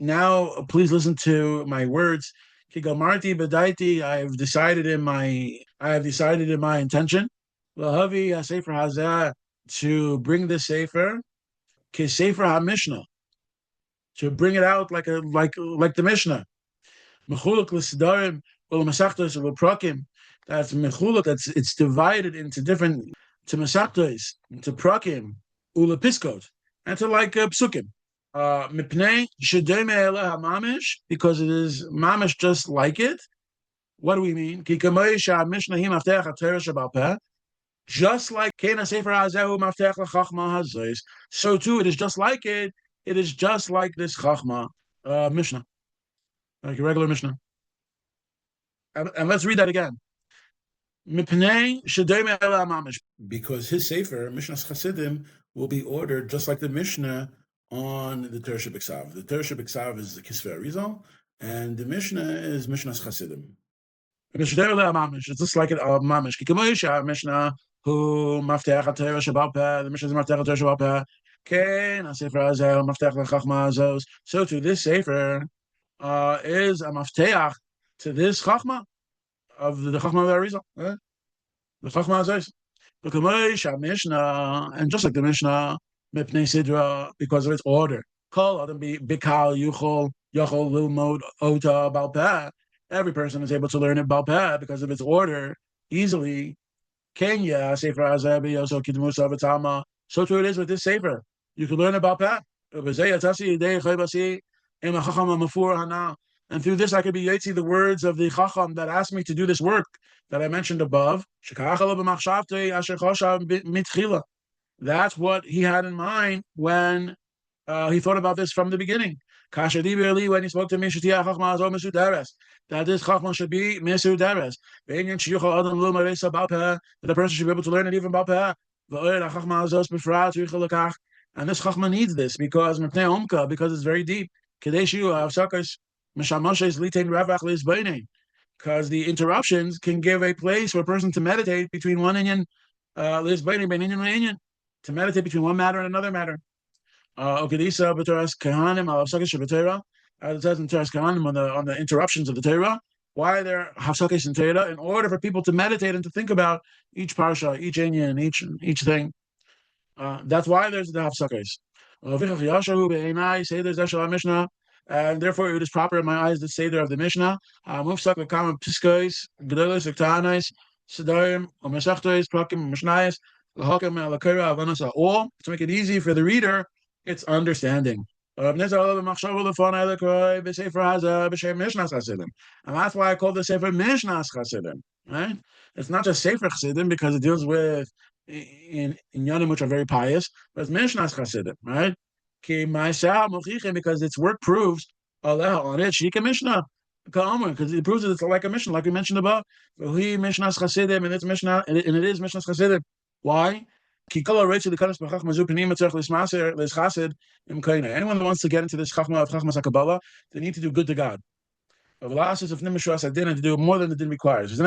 Now, please listen to my words. I have decided in my intention to bring this sefer, sefer HaMishnah, to bring it out like the Mishnah. Mechuluk l'sidarim u'l'masachtos u'prakim. That's mechuluk. It's divided into different to masachtos, to prakim, u'lepiskot, and to psukim. Mipnei shedeme ela hamamish, because it is mamish just like it. What do we mean? Ki kamei sha'mishnah hi mafteach ha'torah sheba'al peh. Just like Kena Sefer Hazehu Maftech LaChachma Hazois, so too it is just like it. It is just like this Chachma Mishnah, like a regular Mishnah. And let's read that again. Because his Sefer Mishnas Hasidim will be ordered just like the Mishnah on the Torah Shebiksav. The Torah Shebiksav is the Kisvei Arizal, and the Mishnah is Mishnas Hasidim. It's just like it Mamish. Mishnah who Maftech HaTorah Sheba'al Peh. The Mishnah is Maftech HaTorah Sheba'al Peh. Ken Sefer Hazel Maftech LaChachma Hazos. So to this Sefer is a Mafteach to this Chachma of the Chachma of Arizal, the Chachma Hazos. The Mishnah, and just like the Mishnah, Mipnei Sidra, because of its order. Kol Adam be Bikal Yuchol Lilmod Ota Ba'al Peh. Every person is able to learn it Ba'al Peh because of its order easily. Kenya Sefer Hazabi also Kidmusa Vatama. So too it is with this Sefer. You can learn about Peh. And through this I could be Yetzi the words of the Chacham that asked me to do this work that I mentioned above. That's what he had in mind when he thought about this from the beginning. When he spoke to me, that this Chachma should be Mesudares. That the person should be able to learn it even Ba'al Peh. And this Chachma needs this because it's very deep. Because the interruptions can give a place for a person to meditate between one inyan, to meditate between one matter and another matter. As it says in Teras Kahanim on the interruptions of the Torah, why there hafsakos in Torah? In order for people to meditate and to think about each parsha, each inyan, each thing. That's why there's the hafsakos. And therefore it is proper in my eyes the seder of the Mishnah. All to make it easy for the reader, it's understanding. And that's why I call the Sefer Mishnas Chassidim. Right? It's not just Sefer Chassidim because it deals with in Yanim which are very pious, but it's Mishnas Chassidim, right? Because its work proves on it Shika Mishnah. Because it proves that it's like a Mishnah, like we mentioned above. Mishnas Chassidim, and it's Mishnah, and it is Mishnas Chassidim. Why? Anyone that wants to get into this Chachma of Chachmas Kabbalah, they need to do good to God. And to do more than the din requires. And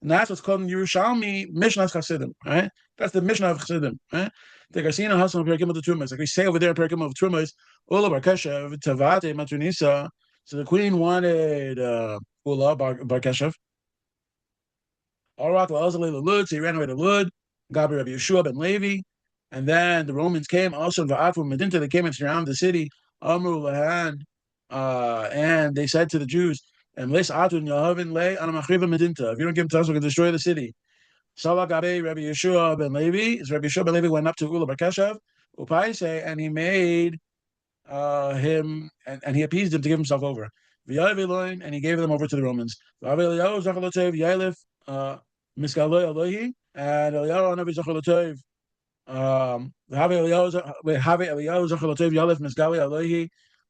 that's what's called in Yerushalmi Mishnas Chasidim, right? That's the Mishnah of Chassidim, right? Like we say over there in Perikim of Trumas, so the queen wanted Ula Bar Keshev. So he ran away to Lud. Rabbi Yeshua ben Levi, and then the Romans came also from Medinta. They came and surrounded the city. Amru Lahan, and they said to the Jews, "And if you don't give to us, we're going to destroy the city." Rabbi Yeshua ben Levi. Rabbi Yeshua ben Levi went up to Ula Bar Keshev, and he made him, and he appeased him to give himself over. And he gave them over to the Romans. And Eliyahu Navi Zachar L'Tov,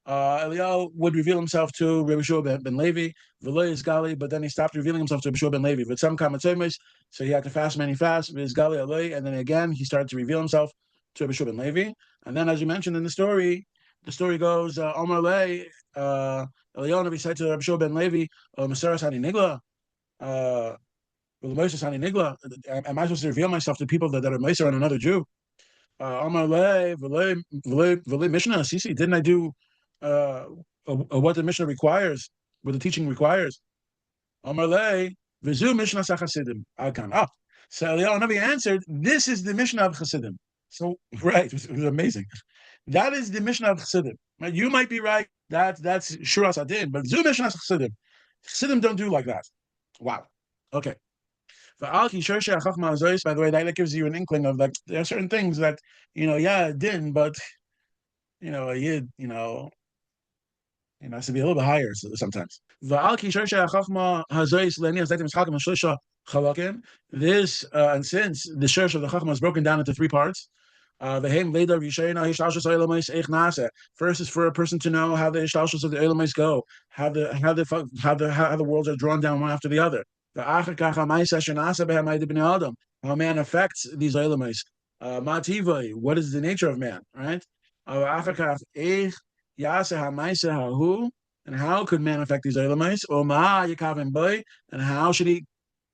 Eliyahu would reveal himself to Rabbi Yeshua ben Levi, but then he stopped revealing himself to Rabbi Yeshua ben Levi. With some kamatzemes, so he had to fast many fasts, and then again he started to reveal himself to Rabbi Yeshua ben Levi. And then, as you mentioned in the story goes, Omar Lei, Eliyahu Navi said to Rabbi Yeshua ben Levi, Maseras Hani Nigla, am I supposed to reveal myself to people that are Meiser on another Jew? Amalei, V'lei Mishnah, Sisi, didn't I do what the Mishnah requires, what the teaching requires? Amalei, V'zu Mishnah Chassidim. Ah, so Eliyahu Navi answered, this is the Mishnah of Chassidim. So, right, it was amazing. That is the Mishnah of Chassidim. Right? You might be right, that's Shuras Adin, but Zu Mishnah Chassidim. Chassidim don't do like that. Wow. Okay. By the way, that gives you an inkling of, like, there are certain things that, yeah, it didn't, but a yid, has to be a little bit higher sometimes. This, and since the Shursh of the Chachma is broken down into three parts, first is for a person to know how the ishtalshus of the Elamais go, how the worlds are drawn down one after the other. How man affects these Elamais. What is the nature of man, right? And how could man affect these Elamais? And how should he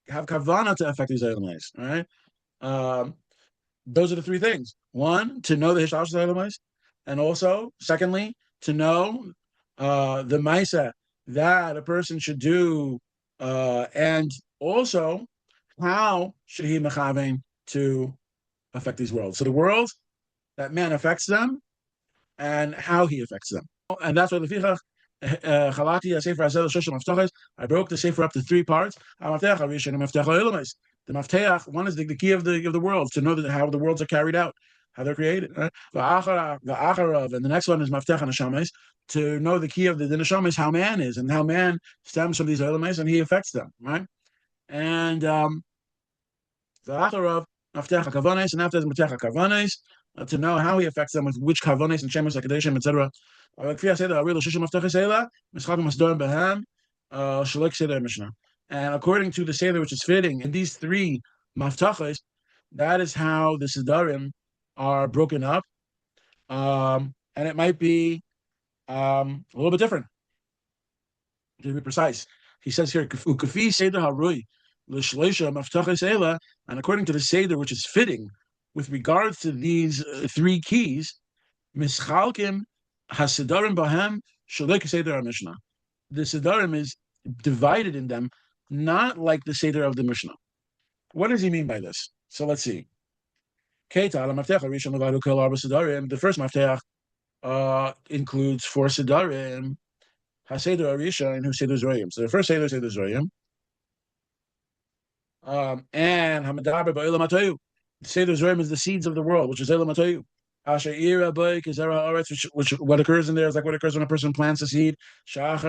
have Kavanot to affect these Elamais, right? Those are the three things. One, to know the Hishtash Elamais, and also, secondly, to know the Maisa that a person should do, and also how should he mechavein to affect these worlds. So the worlds that man affects them, and how he affects them. And that's why the Fichach I broke the Sefer up to three parts. The Mafteach, one is the key of the worlds, to know how the worlds are carried out, how they're created. Right? The Acharav, and the next one is Mafteach Neshames, to know the key of the Neshames, how man is, and how man stems from these elements, and he affects them, right? And the Acharav, Mafteach HaKavanes, and after Mafteach HaKavanes, to know how he affects them, with which Kavanes and Shemesh HaKadeshim, etc. And according to the Seder, which is fitting in these three maftachas, that is how the Sedarim are broken up. And it might be a little bit different, to be precise. He says here, Ukafi Seder Harui, L'shleisha maftachas Eila, and according to the Seder, which is fitting with regards to these three keys, Mischalkim Hasidarim Bahem Shalek Seder Mishnah. The Sedarim is divided in them, not like the Seder of the Mishnah. What does he mean by this? So let's see. The first Mafteach includes four Sedarim. HaSeder Arisha and Seder Zoyim. So the first Seder Zoyim. And Hamadaber Ba'Olam HaTohu. Seder Zoyim is the seeds of the world, which is Olam HaTohu. Which what occurs in there is like what occurs when a person plants a seed. That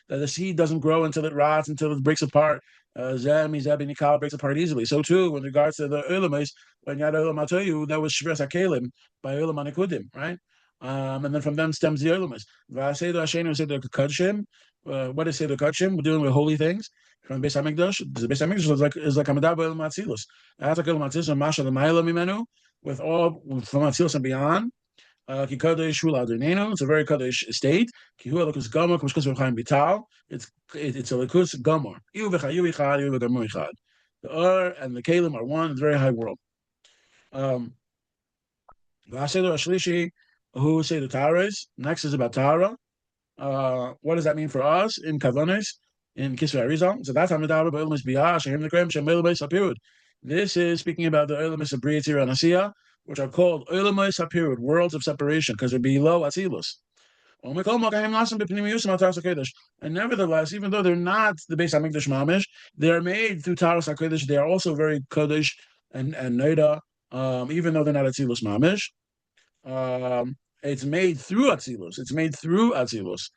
the seed doesn't grow until it rots, until it breaks apart. Breaks apart easily. So too, with regards to the Ulamais, when Yad Olam HaTohu, that was Shvers HaKelim by Olam HaNikudim, right? And then from them stems the Ulamais. What is Seder Kachim? We're dealing with holy things. From the Beis Hamikdash, the Beis Hamikdash is like Hamadar B'Olam Atzilus. That's like Olam Atzilus and Masha L'Mayla Mimenu, with all from Atzilus and beyond. Ki Kadosh Hu L'Adonenu. It's a very Kadosh state. Ki Hu Elokus Gomer K'Mishkus V'Chaim Bital. It's a Elokus Gomer. Iu V'Chayu Ichad, Iu V'Gamu Ichad. The and the Kalim are one. It's a very high world. V'Aseder Ashlishi Hu Seder Taras. Next is about Tara. What does that mean for us in Kavanot? In Kisvei Arizal, so that's Hamadar Ba'Olam Biyah Shehem Nekrem Shem Elamais HaPirud. This is speaking about the Elamais of Bria Tzira and Asiya, which are called Elamais HaPirud, worlds of separation, because they're below Atzilus. And nevertheless, even though they're not the Beis Hamikdash Mamish, they are made through Taras HaKodesh. They are also very Kodesh and Noda, even though they're not Atzilus Mamish. It's made through Atzilus. It's made through Atzilus.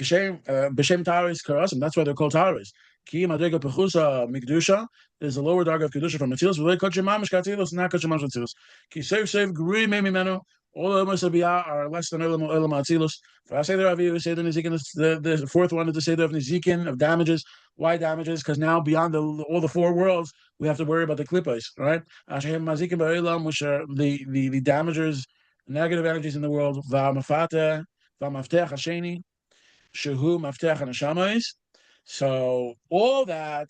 B'Shem Taris Karasim. That's why they're called Taris. Ki Madrega Pechusa Mikdusha. There's a lower dark of Kedusha from Matilus. V'lei Kachim Mamish Katilus, not Kachim Mamish Katilus. Ki Sev Guri Mimenu. All the Elos Abiyah are less than Elam Atzilus. For I say there Aviv, say the Nizikin. The fourth one is the Seder of Nizikin, of damages. Why damages? Because now beyond all the four worlds, we have to worry about the Klippas, right? Ashem Mazikin Ba'Elam, which are the damages, negative energies in the world. Va'Mafata, Va'Maftech Hasheni. Shehu Maftech and Neshamayis. So all that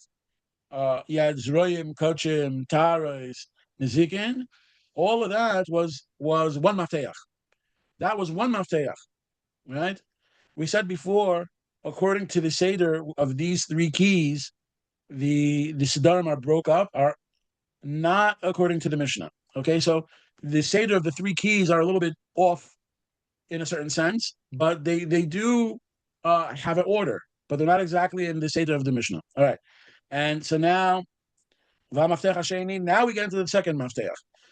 Yad Zroyim, Kochim, Taros, Nizikin. All of that was one mafteach. That was one mafteach, right? We said before, according to the Seder of these three keys, the Siddharim are broke up, are not according to the Mishnah. Okay, so the Seder of the three keys are a little bit off in a certain sense, but they do have an order, but they're not exactly in the Seder of the Mishnah. All right, and so now now we get into the second maftech.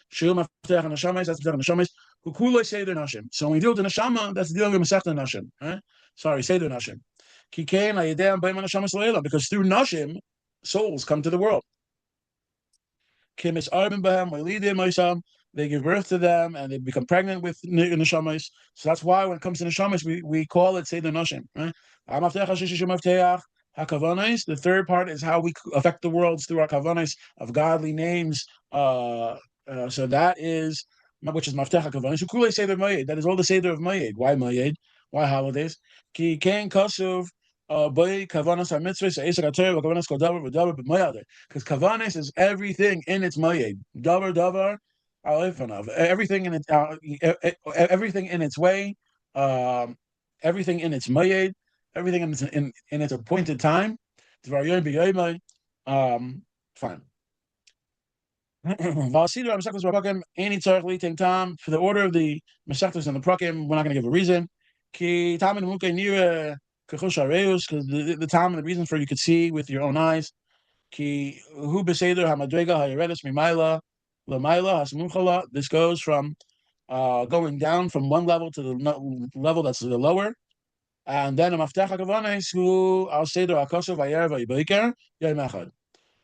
Shu maftech neshamis. That's maftech neshamis. Kukuloi seder nashim. So when we deal with the neshama, that's dealing with masechta nashim. Right? Sorry, seder nashim. Kikein hayedem b'im neshamis leila. Because through nashim, souls come to the world. Kimis arbin b'hem leilidim moisam. They give birth to them and they become pregnant with neshamis. So that's why when it comes to neshamis, we call it seder nashim. Right? Maftech hashish maftech. HaKavanos. The third part is how we affect the worlds through our Kavanos of godly names. So that is, which is Maftech HaKavanos. Ukule Seder Mayed. That is all the Seder of Mayed. Why Mayed? Why holidays? Ki Ken Kasuv Boy Kavanos HaMitzvah Eisek HaTorah Kavanos Kol Davar V'Davar B'Mayad. Because Kavanos is everything in its Mayed. Davar everything in its everything in its way. Everything in its Mayed. Everything in its appointed time. Fine. For the order of the Mesechtos and the Prakim, we're not going to give a reason. Because the time and the reason for you could see with your own eyes. This goes from going down from one level to the level that's the lower. And then a maftech hakavanes who al seder akosov vayer vayiboker yom echad.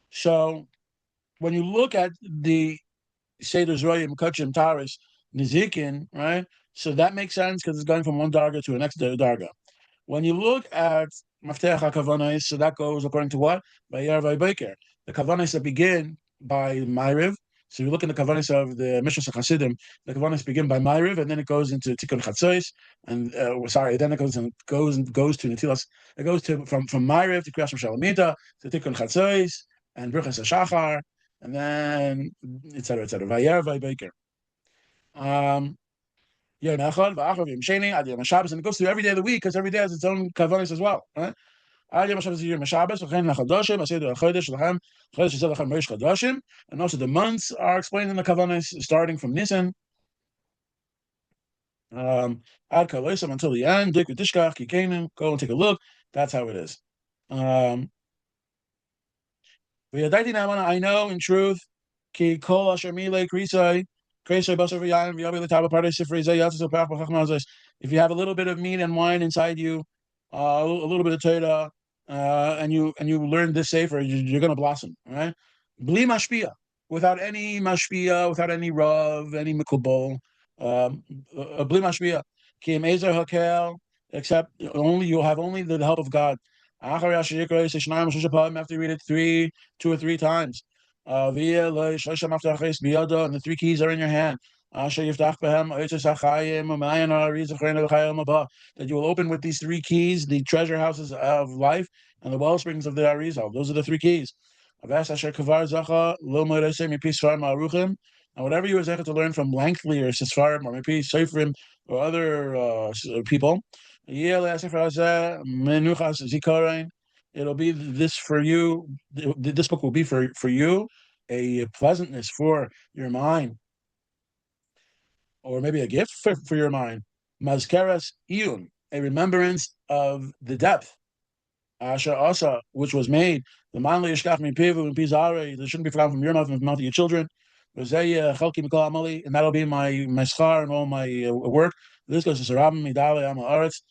So when you look at the seder zroyim kachim taris nizikin, right? So that makes sense because it's going from one darga to the next darga. When you look at maftech hakavanes, so that goes according to what vayer vayiboker. The kavanes that begin by Ma'ariv. So you look in the Kavanos of the Mishnat Hasidim, the Kavanos begin by Ma'ariv, and then it goes into Tikkun Chatzos, and then it goes to Netilas. It goes to from Ma'ariv to Kriyas Shalamita to Tikkun Chatzos and Bruchas Hashachar, and then etc. Vayer Vaybeker. Yom Echad v'Achav Yom Sheni Ad Yom Shabbos, and it goes through every day of the week because every day has its own Kavanos as well, right? And also the months are explained in the Kavanos, starting from Nisan. Ad Kalosim until the end. Go and take a look. That's how it is. I know in truth. If you have a little bit of meat and wine inside you, a little bit of Torah, and you learn this safer, you're going to blossom, right? Bli mashpia, without any mashpia, without any rav, any mikubol, bli mashpia. Ki ezer hakel, except you'll have only the help of God. After you read it 2 or 3 times. And the 3 keys are in your hand. That you will open with these 3 keys the treasure houses of life and the well springs of the Arizal. Those are the 3 keys. And whatever you were able to learn from lengthly or Sisfarim or maybe Seifrim or other people, it'll be this for you. This book will be for you a pleasantness for your mind, or maybe a gift for your mind. Mazkeras iyun, a remembrance of the depth. Asha asa, which was made. The manli yishkach mi pivu and pizare, that shouldn't be forgotten from your mouth and the mouth of your children. And that'll be my schar and all my work. This goes to Sarabim Midale Am Haaretz,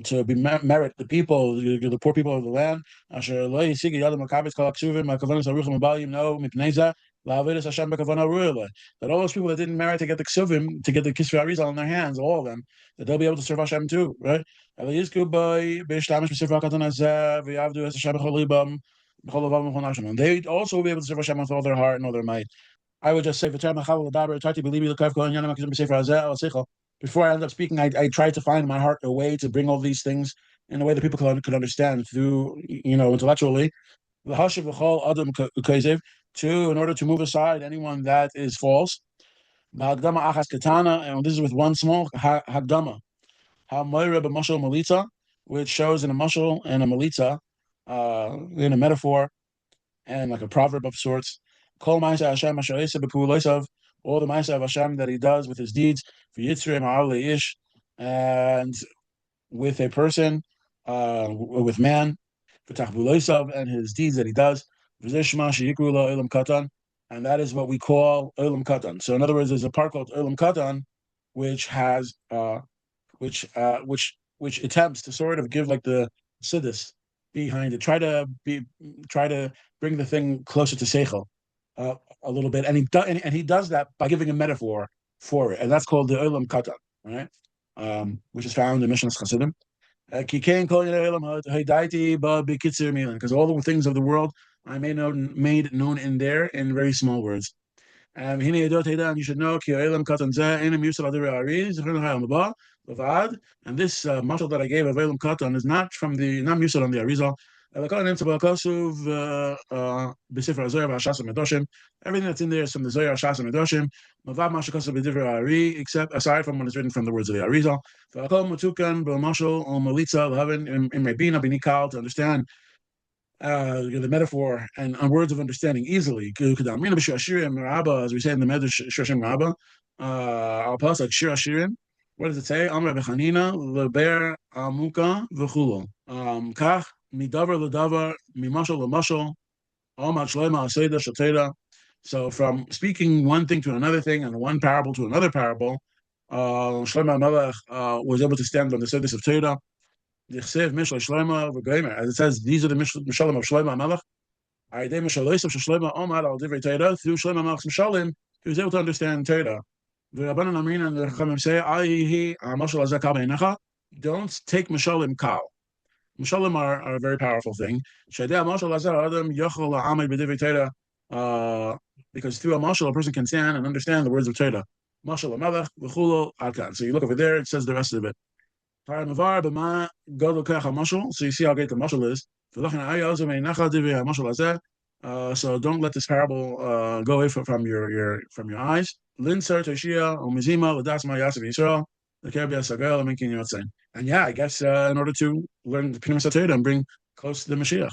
to merit the people, the poor people of the land. Asher lo yisigi yadam makabes kol aksuvim makavanus aruchim abalim no mipneza la'avedus Hashem bekavana ru'ele. That all those people that didn't merit to get the ksuvim, to get the kisvei arizal in their hands, all of them, that they'll be able to serve Hashem too, right? And they'll also will be able to serve Hashem with all their heart and all their might. I would just say, before I end up speaking, I tried to find in my heart a way to bring all these things in a way that people could understand through, intellectually. Two, in order to move aside anyone that is false. And this is with one small hagdama. Which shows in a mashal and a melita, in a metaphor and like a proverb of sorts. All the ma'aseh of Hashem that he does with his deeds, and with a person, with man, and his deeds that he does, and that is what we call Olam Katan. So in other words, there's a part called Olam Katan, which has which attempts to sort of give like the siddhis behind it, try to bring the thing closer to seichel a little bit, and he does that by giving a metaphor for it, and that's called the Olam Katan, right? Which is found in Mishnat Hasidim. Because all the things of the world I made known in there in very small words. And you should know, and this mashal that I gave of Elam Katan is not musal on the Arizal. Everything that's in there is from the Zohar Shas Medoshim, except aside from what is written from the words of the Arizal. To understand the metaphor and words of understanding easily. As we say in the Medrash Shoshem Rabbah, I'll pass like Shir Ashirim. What does it say? Amr Bechanina leber amuka v'chulo. Kach midavar ledavar mimashal lemashal almat shleima aseda shateda. So from speaking one thing to another thing and one parable to another parable, Shlomo Melech was able to stand on the Sedus of Torah. As it says, these are the Mishalim of Shlomo Melech. Through Shlomo Melech's Mishalim, he was able to understand Torah. The Rabbanan Amrin and the Chachamim say, don't take Mishalim kal. Mishalim are a very powerful thing. Because through a mashal, a person can stand and understand the words of Torah. Mashal Melech, v'chulo adkan. So you look over there, it says the rest of it. So you see how great the mashal is. So don't let this parable go away from your eyes. And yeah, I guess in order to learn the Pnimis HaTorah and bring close to the Mashiach.